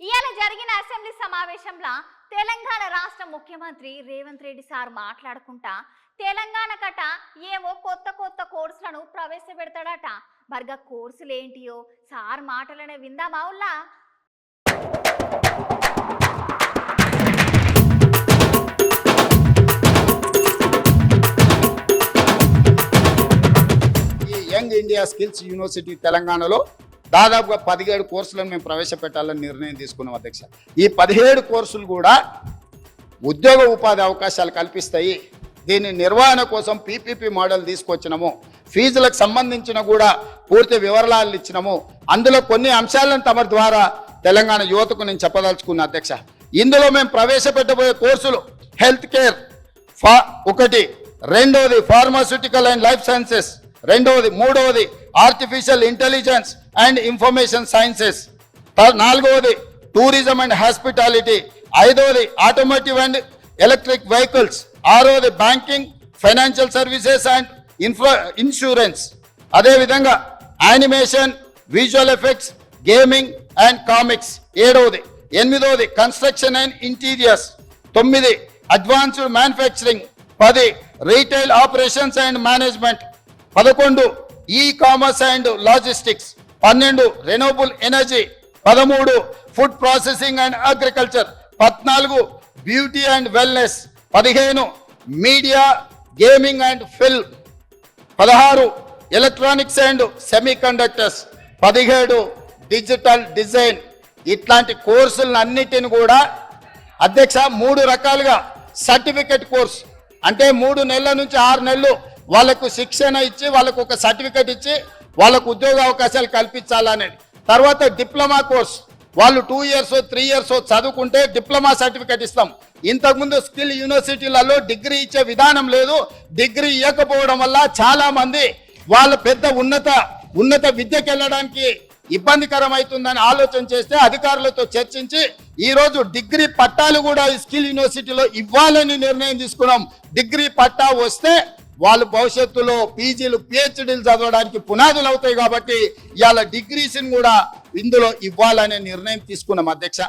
ఇయాల జరిగిన అసెంబ్లీ సమావేశంలో తెలంగాణ రాష్ట్ర ముఖ్యమంత్రి రేవంత్ రెడ్డి సార్ మాట్లాడుకుంటా తెలంగాణ కట ఏవో కొత్త కోర్సులను ప్రవేశపెడతాడట. మరిగా కోర్సులు ఏంటియో సార్ మాటలనే విందామా ఉల్లా? యంగ్ ఇండియా స్కిల్స్ యూనివర్సిటీ తెలంగాణలో దాదాపుగా 17 కోర్సులను మేము ప్రవేశపెట్టాలని నిర్ణయం తీసుకున్నాం అధ్యక్ష. ఈ 17 కోర్సులు కూడా ఉద్యోగ ఉపాధి అవకాశాలు కల్పిస్తాయి. దీని నిర్వహణ కోసం పీపీపీ మోడల్ తీసుకొచ్చినాము. ఫీజులకు సంబంధించిన కూడా పూర్తి వివరాలు ఇచ్చినాము. అందులో కొన్ని అంశాలను తమ ద్వారా తెలంగాణ యువతకు నేను చెప్పదలుచుకున్నా అధ్యక్ష. ఇందులో మేము ప్రవేశపెట్టబోయే కోర్సులు హెల్త్ కేర్ ఒకటి, రెండవది ఫార్మాస్యూటికల్ అండ్ లైఫ్ సైన్సెస్, రెండవది, మూడవది artificial intelligence and information sciences, నాలుగవది టూరిజం అండ్ హాస్పిటాలిటీ, ఐదవది ఆటోమోటివ్ అండ్ ఎలక్ట్రిక్ వెహికల్స్, ఆరవది banking, financial services and insurance, అదేవిధంగా animation, visual effects, gaming and comics, ఏడవది, ఎనిమిదవది construction and interiors, 9 advanced manufacturing, 10 retail operations and management, 11 e commerce and logistics, 12 renewable energy, 13 food processing and agriculture, 14 beauty and wellness, 15 media gaming and film, 16 electronics and semi conductors, 17 digital design. ఇట్లాంటి కోర్సులన్నిటిని కూడా అధ్యక్ష 3 రకాలుగా certificate course అంటే 3 నెలల నుంచి 6 నెలలు వాళ్ళకు శిక్షణ ఇచ్చి వాళ్ళకు ఒక సర్టిఫికెట్ ఇచ్చి వాళ్ళకు ఉద్యోగ అవకాశాలు కల్పించాలనేది. తర్వాత డిప్లొమా కోర్స్, వాళ్ళు 2 ఇయర్స్ 3 ఇయర్స్ చదువుకుంటే డిప్లొమా సర్టిఫికెట్ ఇస్తాం. ఇంతకుముందు స్కిల్ యూనివర్సిటీలలో డిగ్రీ ఇచ్చే విధానం లేదు. డిగ్రీ ఇవ్వకపోవడం వల్ల చాలా మంది వాళ్ళ పెద్ద ఉన్నత విద్యకు వెళ్ళడానికి ఇబ్బందికరం అవుతుందని ఆలోచన చేస్తే అధికారులతో చర్చించి ఈ రోజు డిగ్రీ పట్టాలు కూడా స్కిల్ యూనివర్సిటీలో ఇవ్వాలని నిర్ణయం తీసుకున్నాం. డిగ్రీ పట్టా వస్తే వాళ్ళు భవిష్యత్తులో పీజీలు పిహెచ్డీలు చదవడానికి పునాదులు అవుతాయి. కాబట్టి ఇవాళ డిగ్రీస్ని కూడా ఇందులో ఇవ్వాలనే నిర్ణయం తీసుకున్నాం అధ్యక్ష.